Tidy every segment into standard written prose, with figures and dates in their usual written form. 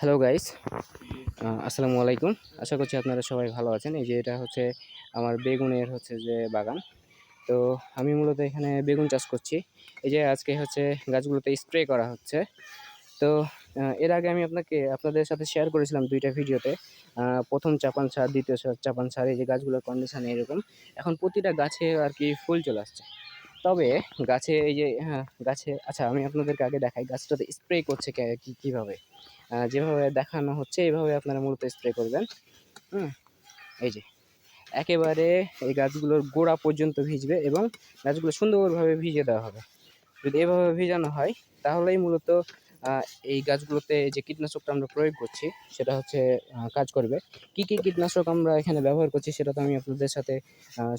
Hello guys, আসসালামু আলাইকুম। আশা করছি আপনারা সবাই ভালো আছেন। এই যে এটা হচ্ছে আমার বেগুনের হচ্ছে যে বাগান। তো আমি মূলত এখানে বেগুন চাষ করছি। এই যে আজকে হচ্ছে গাছগুলোতে স্প্রে করা হচ্ছে। তো এর আগে আমি আপনাদের সাথে শেয়ার করেছিলাম ২ টা ভিডিওতে। ১ম চাপান সার, ২য় চাপান সার, এই যে গাছগুলোর কন্ডিশন এরকম। এখন প্রতিটা গাছে আরকি ফুল চলে আসছে। তবে গাছে এই যে গাছে আচ্ছা আমি আপনাদেরকে আগে দেখাই গাছটাতে স্প্রে করছে কিভাবে। যেভাবে দেখানো হচ্ছে এভাবে আপনারা মূলত স্প্রে করবেন। হুম? এই যে একেবারে এই গাছগুলোর গোড়া পর্যন্ত ভিজবে এবং গাছগুলো সুন্দরভাবে ভিজিয়ে দেওয়া হবে। যদি এভাবে ভিজানো হয় তাহলেই মূলত আ এই গাছগুলোতে যে কীটনাশকটা আমরা প্রয়োগ করছি সেটা হচ্ছে কাজ করবে। কি কীটনাশক আমরা এখানে ব্যবহার করছি সেটা তো আমি আপনাদের সাথে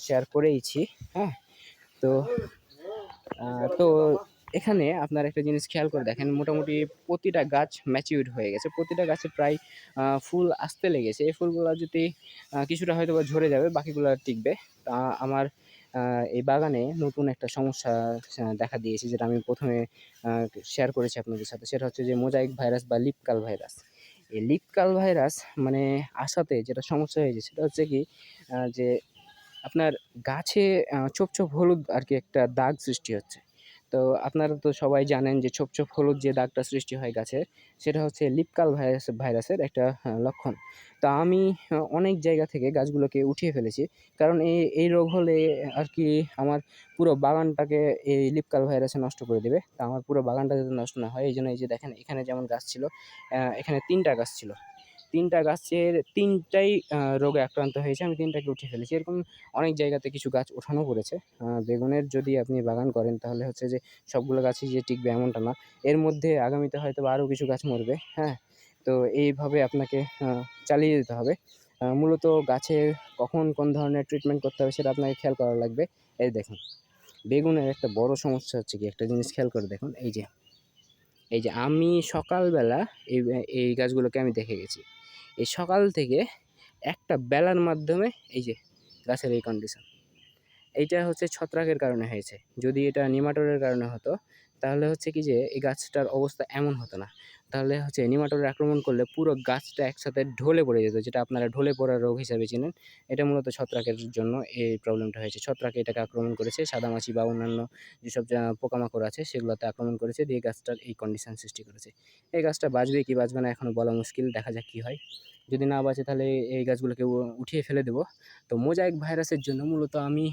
শেয়ার করেইছি। হ্যাঁ? তো আ তো এখানে আপনারা একটা জিনিস খেয়াল করে দেখেন, মোটামুটি প্রতিটা গাছ ম্যাচিউরড হয়ে গেছে। প্রতিটা গাছে প্রায় ফুল আসতে লেগেছে। এই ফুলগুলা যদি কিছুটা হয়তোবা ঝরে যাবে, বাকিগুলা টিকবে। তা আমার আ এই বাগানে নতুন একটা সমস্যা দেখা দিয়েছে, যেটা আমি ১ম এ আ শেয়ার করেছি আপনাদের সাথে। সেটা হচ্ছে যে মোজাইক ভাইরাস বা লিফ কার্ল ভাইরাস। এই লিফ কার্ল ভাইরাস মানে আসাতে যেটা সমস্যা হয়েছে সেটা হচ্ছে কি, যে আপনার গাছে ছোপ হলুদ আরকি একটা দাগ সৃষ্টি হচ্ছে। তো আপনারা তো সবাই জানেন যে ছোপ হলুদ যে দাগটা সৃষ্টি হয় গাছের, সেটা হচ্ছে লিফ কার্ল ভাইরাসের একটা লক্ষণ। তো আমি অনেক জায়গা থেকে গাছগুলোকে উঠিয়ে ফেলেছি। কারণ এই রোগ হলে আরকি আমার পুরো বাগানটাকে এই লিফ কার্ল ভাইরাসে নষ্ট করে দেবে। তো আমার পুরো বাগানটা যাতে নষ্ট না হয়, এইজন্য এই যে দেখেন এখানে যেমন গাছ ছিল, এখানে ৩ টা গাছ ছিল। ৩ টা গাছের ৩ টাই রোগে আক্রান্ত হয়েছে। আমি ৩ টাকে উঠিয়ে ফেলেছি। এরকম অনেক জায়গাতে কিছু গাছ ওঠানো পড়েছে। বেগুনের যদি আপনি বাগান করেন তাহলে হচ্ছে যে সবগুলো গাছই যে টিকবে এমনটা না। এর মধ্যে আগামীতে হয়তোবা আরও কিছু গাছ মরবে। হ্যাঁ? তো এইভাবে আপনাকে চালিয়ে যেতে হবে। মূলত গাছের কখন কোন ধরনের ট্রিটমেন্ট করতে হবে সেটা আপনাকে খেয়াল করা লাগবে। এই দেখুন, বেগুনের একটা বড় সমস্যা হচ্ছে কি, একটা জিনিস খেয়াল করে দেখুন। এই যে আমি সকালবেলা এই গাছগুলোকে আমি দেখে গেছি। এই সকাল থেকে একটা বেলার মাধ্যমে এই যে গাছের এই কন্ডিশন। এইটা হচ্ছে ছত্রাকের কারণে হয়েছে। যদি এটা নেমাটোডের কারণে হতো, তাহলে হচ্ছে কি যে এই গাছটার অবস্থা এমন হতো না। তাহলে হচ্ছে নেমাটোড আক্রমণ করলে পুরো গাছটা একসাথে ঢলে পড়ে যেত, যেটা আপনারা ঢলে পড়া রোগ হিসাবে চেনেন। এটা মূলত ছত্রাকের জন্য এই প্রবলেমটা হয়েছে। ছত্রাক এটাকে আক্রমণ করেছে, সাদামাছি বা অন্যান্য যেসব পোকামাকড় আছে সেগুলোতে আক্রমণ করেছে, দিয়ে গাছটার এই কন্ডিশন সৃষ্টি করেছে। এই গাছটা বাঁচবে কি বাঁচবে না এখনো বলা মুশকিল। দেখা যাক কি হয়। যদি না বাঁচে তাহলে এই গাছগুলোকে উঠিয়ে ফেলে দেব। তো মোজাইক ভাইরাসের জন্য মূলত আমি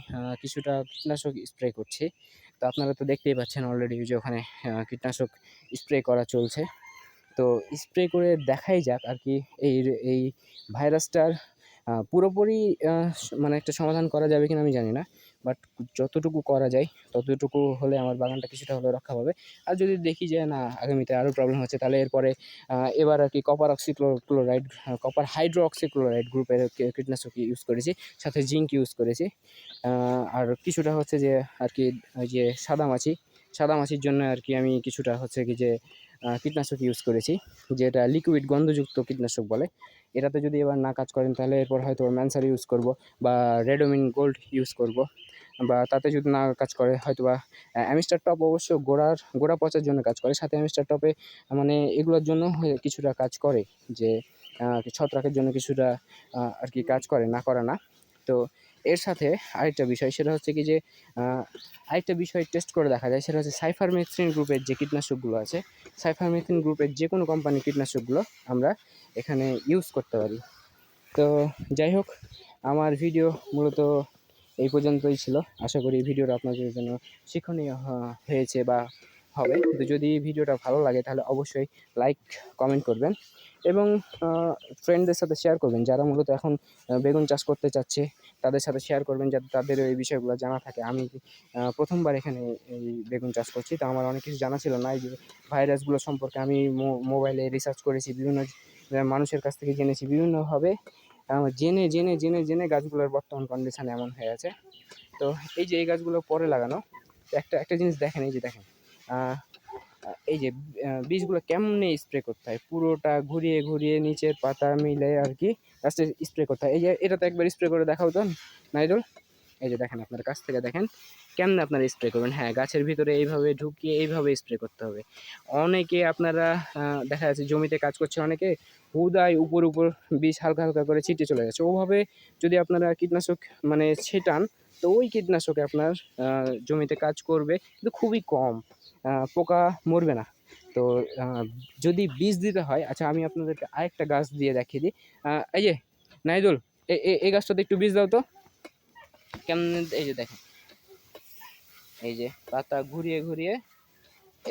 কিছুটা কীটনাশক স্প্রে করছি। তো আপনারা তো দেখতেই পাচ্ছেন অলরেডি যে ওখানে কীটনাশক স্প্রে করা চলছে। তো স্প্রে করে দেখাই যাক আরকি এই এই ভাইরাসটার পুরোপুরি মানে একটা সমাধান করা যাবে কিনা আমি জানি না। বাট যতটুকু করা যায় ততটুকু হলে আমার বাগানটা কিছুটা হলেও রক্ষা পাবে। আর যদি দেখি যে না আগামীতে আরও প্রবলেম হচ্ছে, তাহলে এরপরে এবার আরকি কপার হাইড্রো অক্সি ক্লোরাইড গ্রুপের কীটনাশক ইউজ করেছি। সাথে জিঙ্ক ইউজ করেছি। আর কিছুটা হচ্ছে যে আরকি ওই যে সাদামাছির জন্য আরকি আমি কিছুটা হচ্ছে কি যে কীটনাশক ইউজ করেছি। যেটা লিকুইড গন্ধযুক্ত কীটনাশক বলে। এটাতে যদি এবার না কাজ করেন তাহলে এরপর হয়তো ম্যানসার ইউজ করব বা রেডোমিন গোল্ড ইউজ করব। বা তাতে যদি না কাজ করে হয়তোবা অ্যামিস্টার টপ অবশ্য গোড়া পচার জন্য কাজ করে। সাথে অ্যামিস্টার টপে মানে এগুলোর জন্য কিছুটা কাজ করে, যে ছত্রাকের জন্য কিছুটা আরকি কাজ করে, না করে না। তো এর সাথে আরেকটা বিষয় সেটা হচ্ছে কি যে আ আরেকটা বিষয় টেস্ট করে দেখা যায়, সেটা হচ্ছে সাইফারমেথ্রিন গ্রুপের যে কীটনাশকগুলো আছে, সাইফারমেথ্রিন গ্রুপের যেকোনো কোম্পানির কীটনাশকগুলো আমরা এখানে ইউজ করতে পারি। তো যাই হোক, আমার ভিডিও মূলত এই পর্যন্তই ছিল। আশা করি ভিডিওটা আপনাদের জন্য শিক্ষণীয় হয়েছে বা হবে। তো যদি ভিডিওটা ভালো লাগে তাহলে অবশ্যই লাইক, কমেন্ট করবেন এবং আ ফ্রেন্ডদের সাথে শেয়ার করবেন। যারা মূলত এখন বেগুন চাষ করতে চাচ্ছে তাদের সাথে শেয়ার করবেন, যাতে তাদেরও এই বিষয়গুলো জানা থাকে। আমি ১ম বার এখানে এই বেগুন চাষ করছি। তো আমার অনেক কিছু জানা ছিল না। এই যে ভাইরাসগুলো সম্পর্কে আমি মোবাইলে রিসার্চ করেছি, বিভিন্ন মানুষের কাছ থেকে জেনেছি। বিভিন্নভাবে জেনে গাছগুলোর বর্তমান কন্ডিশন এমন হয়ে আছে। তো এই যে এই গাছগুলো পরে লাগানো, একটা জিনিস দেখেন, এই যে দেখেন আ আ এই যে বীজগুলো কেমনে স্প্রে করতে হয়। পুরোটা ঘুরিয়ে নিচের পাতা মিলে আরকি লাস্টে স্প্রে করতে হয়। এই যে এটা তো একবার স্প্রে করে দেখাও তো নাইদুল। এই যে দেখেন, আপনার কাছ থেকে দেখেন কেমনে আপনারা স্প্রে করবেন। হ্যাঁ, গাছের ভিতরে এইভাবে ঢুকিয়ে এইভাবে স্প্রে করতে হবে। অনেকে আপনারা দেখা যাচ্ছে জমিতে কাজ করছে অনেকে, হুদায় উপর উপর বীজ হালকা হালকা করে ছিটিয়ে চলে যাচ্ছে। ওভাবে যদি আপনারা কীটনাশক মানে ছেটান, তো ওই কীটনাশকে আপনার জমিতে কাজ করবে, কিন্তু খুবই কম, পোকা মরবে না। তো যদি বীজ দিতে হয়, আচ্ছা আমি আপনাদেরকে আরেকটা গাছ দিয়ে দেখিয়ে দিই। এই যে নাইদুল, এই গাছটাতে একটু বীজ দাও তো কেমন। এই যে দেখেন, এই যে পাতা ঘুরিয়ে ঘুরিয়ে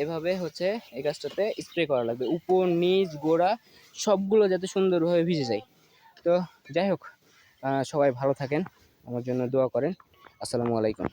এভাবে হচ্ছে এই গাছটাতে স্প্রে করা লাগবে, উপর নিচ গোড়া সবগুলো যাতে সুন্দরভাবে ভিজে যায়। তো যাই হোক, সবাই ভালো থাকেন, আমার জন্য দোয়া করেন। আসসালামু আলাইকুম।